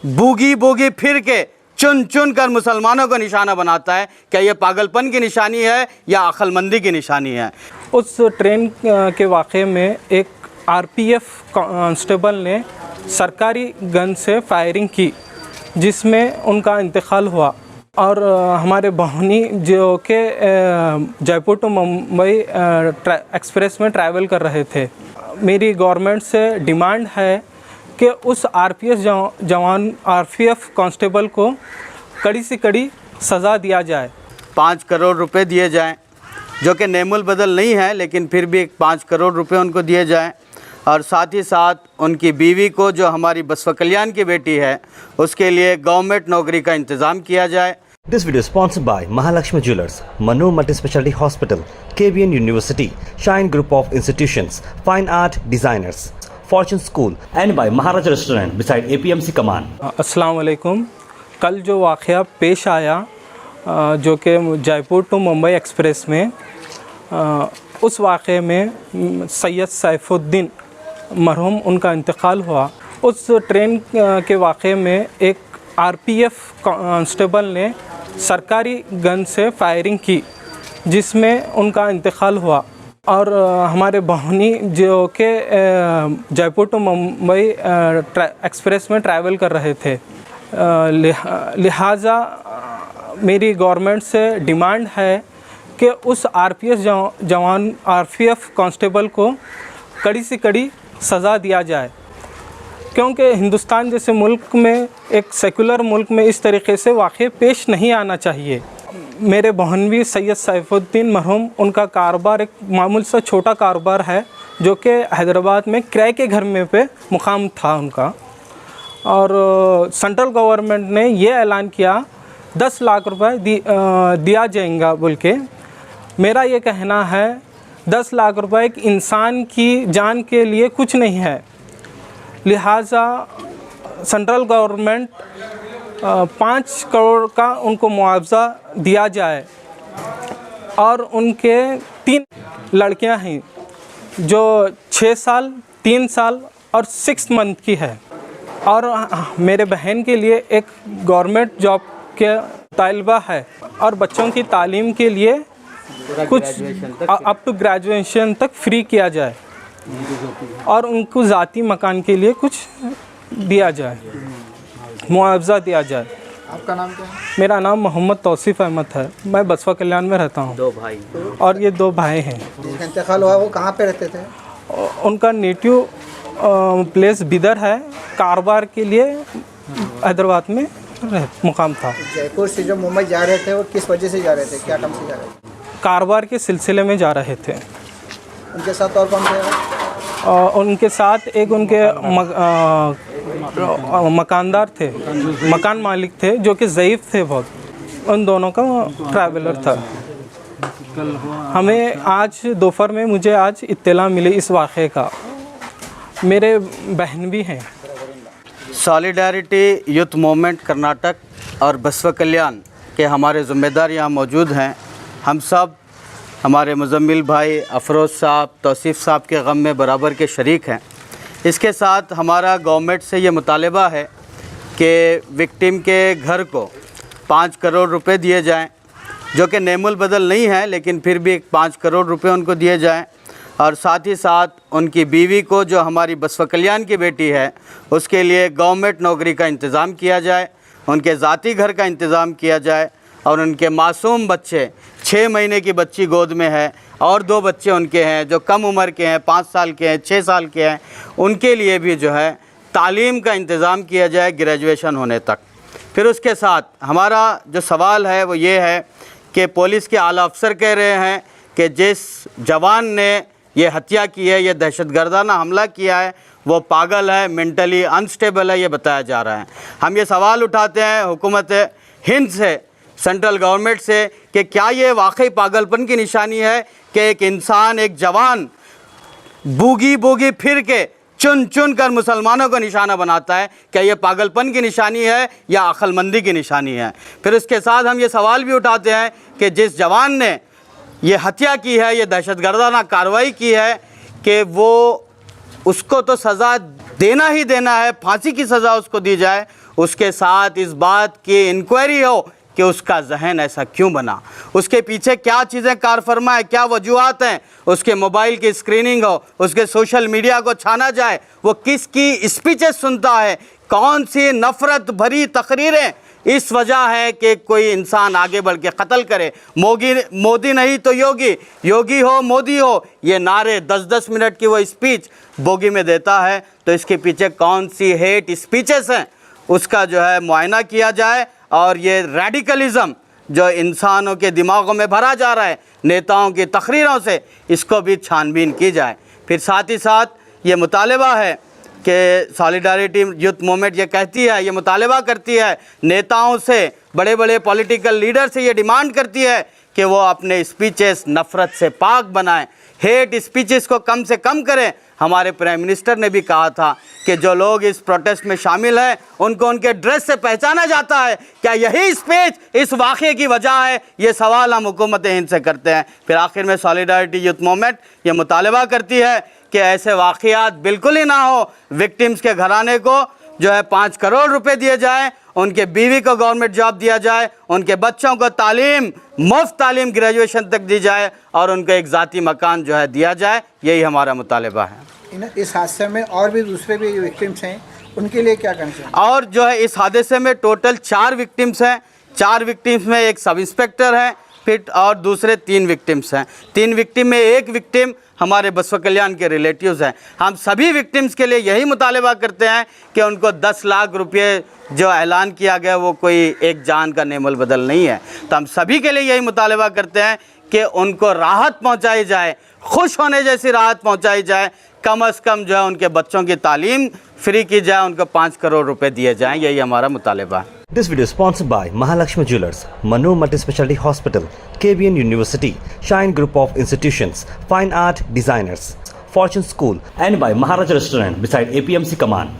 Boogie boogie फिर के चुन चुन कर मुसलमानों को निशाना बनाता है। क्या ये पागलपन की निशानी है या अक्लमंदी की निशानी है? उस ट्रेन के वाक़े में एक आरपीएफ कांस्टेबल ने सरकारी गन से फायरिंग की, जिसमें उनका इंतकाल हुआ। और हमारे बहनी जो कि जयपुर टू मुंबई एक्सप्रेस में ट्रैवल कर रहे थे। मेरी गवर्नमेंट से डिमांड है कि उस आरपीएफ कांस्टेबल को कड़ी से कड़ी सज़ा दिया जाए। 5 करोड़ रुपए दिए जाएं, जो कि नेमुल बदल नहीं है, लेकिन फिर भी 5 करोड़ रुपए उनको दिए जाएं। और साथ ही साथ उनकी बीवी को, जो हमारी बसवा कल्याण की बेटी है, उसके लिए गवर्नमेंट नौकरी का इंतज़ाम किया जाए। This video is sponsored by Mahalakshmi Jewelers, Manu Multispeciality Hospital, KBN University, Shine Group of Institutions, Fine Art Designers, Fortune School, and by Maharaja Restaurant beside APMC Kaman. अस्सलाम वालेकुम। कल जो वाक़या पेश आया, जो कि जयपुर टू मुंबई एक्सप्रेस में, उस वाक़े में सैयद सैफुद्दीन मरहूम उनका इंतकाल हुआ। उस ट्रेन के वाक़े में एक आरपीएफ कांस्टेबल ने सरकारी गन से फायरिंग की, जिसमें उनका इंतकाल हुआ। और हमारे बहनी जो कि जयपुर टू मुंबई एक्सप्रेस में ट्रैवल कर रहे थे, लिहाजा मेरी गवर्नमेंट से डिमांड है कि उस आरपीएफ कांस्टेबल को कड़ी से कड़ी सज़ा दिया जाए, क्योंकि हिंदुस्तान जैसे मुल्क में, एक सेकुलर मुल्क में, इस तरीके से वाक़े पेश नहीं आना चाहिए। मेरे बहनवी सैयद सैफुद्दीन मरहूम, उनका कारोबार एक मामूल सा छोटा कारोबार है, जो कि हैदराबाद में किराए के घर में पे मुकाम था उनका। और सेंट्रल गवर्नमेंट ने ये ऐलान किया 10 लाख रुपए दिया जाएगा बोल के। मेरा ये कहना है 10 लाख रुपए एक इंसान की जान के लिए कुछ नहीं है। लिहाजा सेंट्रल गवर्नमेंट 5 करोड़ का उनको मुआवजा दिया जाए। और उनके 3 लड़कियां हैं, जो 6 साल, 3 साल और 6 मंथ की है। और मेरे बहन के लिए एक गवर्नमेंट जॉब के तालिबा है, और बच्चों की तालीम के लिए कुछ अप टू ग्रेजुएशन तक फ्री किया जाए, और उनको ज़ाती मकान के लिए कुछ दिया जाए, मुआवजा दिया जाए। आपका नाम क्या है? मेरा नाम मोहम्मद तौसीफ़ अहमद है। मैं बसवा कल्याण में रहता हूँ। 2 भाई और ये 2 भाई हैं। जिसका इंतकाल हुआ वो कहाँ पे रहते थे? उनका नेटिव प्लेस बिदर है, कारोबार के लिए हैदराबाद में मुकाम था। जयपुर से जो मुंबई जा रहे थे वो किस वजह से जा रहे थे, क्या काम से जा रहे थे? कारोबार के सिलसिले में जा रहे थे। उनके साथ और कौन थे? उनके साथ एक उनके मकानदार थे, मकान मालिक थे, जो कि ज़ईफ़ थे बहुत। उन दोनों का ट्रैवलर था। हमें आज दोपहर में मुझे आज इत्तला मिली इस वाक़े का। मेरे बहन भी हैं। सॉलिडारिटी यूथ मूवमेंट कर्नाटक और बसवा कल्याण के हमारे ज़िम्मेदार यहाँ मौजूद हैं। हम सब, हमारे मुज़म्मिल भाई, अफरोज़ साहब, तौसीफ़ साहब के गम में बराबर के शरीक हैं। इसके साथ हमारा गवर्नमेंट से ये मुतालबा है कि विक्टिम के घर को 5 करोड़ रुपए दिए जाएं, जो कि नेमुल बदल नहीं है, लेकिन फिर भी 5 करोड़ रुपए उनको दिए जाएं। और साथ ही साथ उनकी बीवी को, जो हमारी बसवा कल्याण की बेटी है, उसके लिए गवर्नमेंट नौकरी का इंतज़ाम किया जाए, उनके ज़ाती घर का इंतज़ाम किया जाए। और उनके मासूम बच्चे, 6 महीने की बच्ची गोद में है, और 2 बच्चे उनके हैं जो कम उम्र के हैं, 5 साल के हैं, 6 साल के हैं। उनके लिए भी जो है तालीम का इंतज़ाम किया जाए ग्रेजुएशन होने तक। फिर उसके साथ हमारा जो सवाल है वो ये है कि पुलिस के आला अफसर कह रहे हैं कि जिस जवान ने ये हत्या की है, ये दहशतगर्दाना हमला किया है, वो पागल है, मेंटली अनस्टेबल है, ये बताया जा रहा है। हम ये सवाल उठाते हैं हुकूमत हिंद से, सेंट्रल गवर्नमेंट से, कि क्या ये वाकई पागलपन की निशानी है कि एक इंसान, एक जवान बूगी बूगी फिर के चुन चुन कर मुसलमानों को निशाना बनाता है? क्या ये पागलपन की निशानी है या अक्लमंदी की निशानी है? फिर उसके साथ हम ये सवाल भी उठाते हैं कि जिस जवान ने ये हत्या की है, ये दहशतगर्दाना कार्रवाई की है, कि वो उसको तो सज़ा देना ही देना है, फांसी की सज़ा उसको दी जाए। उसके साथ इस बात की इंक्वायरी हो कि उसका जहन ऐसा क्यों बना, उसके पीछे क्या चीज़ें कार फरमा है, क्या वजूहात हैं, उसके मोबाइल की स्क्रीनिंग हो, उसके सोशल मीडिया को छाना जाए, वो किसकी स्पीचेस सुनता है, कौन सी नफ़रत भरी तकरीरें इस वजह है कि कोई इंसान आगे बढ़ के कत्ल करे। मोदी नहीं तो योगी, योगी हो मोदी हो, ये नारे 10-10 मिनट की वो स्पीच बोगी में देता है। तो इसके पीछे कौन सी हेट स्पीचेस हैं उसका जो है मुआयना किया जाए, और ये रेडिकलिज़म जो इंसानों के दिमागों में भरा जा रहा है नेताओं की तकरीरों से, इसको भी छानबीन की जाए। फिर साथ ही साथ ये मुतालबा है कि सॉलिडारिटी यूथ मूवमेंट ये कहती है, ये मुतालबा करती है नेताओं से, बड़े बड़े पॉलिटिकल लीडर से ये डिमांड करती है कि वो अपने स्पीचेस नफ़रत से पाक बनाएं, हेट स्पीचेस को कम से कम करें। हमारे प्राइम मिनिस्टर ने भी कहा था कि जो लोग इस प्रोटेस्ट में शामिल हैं उनको उनके ड्रेस से पहचाना जाता है। क्या यही स्पीच इस वाक़े की वजह है? ये सवाल हम हुकूमत हिंद से करते हैं। फिर आखिर में सॉलिडारिटी यूथ मूवमेंट ये मुतालबा करती है कि ऐसे वाक़यात बिल्कुल ही ना हो। विक्टिम्स के घराने को जो है 5 करोड़ रुपए दिए जाए, उनके बीवी को गवर्नमेंट जॉब दिया जाए, उनके बच्चों को तालीम, मुफ्त तालीम ग्रेजुएशन तक दी जाए, और उनको एक ज़ाती मकान जो है दिया जाए। यही हमारा मुतालबा है। इस हादसे में और भी दूसरे भी विक्टिम्स हैं, उनके लिए क्या करना चाहिए? और जो है इस हादसे में टोटल 4 विक्टिम्स हैं। 4 विक्टिम्स में एक सब इंस्पेक्टर है, फिर और दूसरे 3 विक्टिम्स हैं। 3 विक्टिम में एक विक्टिम हमारे बसवा कल्याण के रिलेटिव्स हैं। हम सभी विक्टिम्स के लिए यही मुतालबा करते हैं कि उनको 10 लाख रुपये जो ऐलान किया गया वो कोई एक जान का नेमल बदल नहीं है। तो हम सभी के लिए यही मुतालबा करते हैं कि उनको राहत पहुंचाई जाए, खुश होने जैसी राहत पहुंचाई जाए, कम से कम जो है उनके बच्चों की तालीम फ्री की जाए, उनको 5 करोड़ रुपए दिए जाएं। यही हमारा मुतालबा है। This video is sponsored by Mahalakshmi Jewelers, Manu Multispecialty Hospital, KBN University, Shine Group of Institutions, Fine Art Designers, Fortune School, and by Maharaja Restaurant beside APMC Command.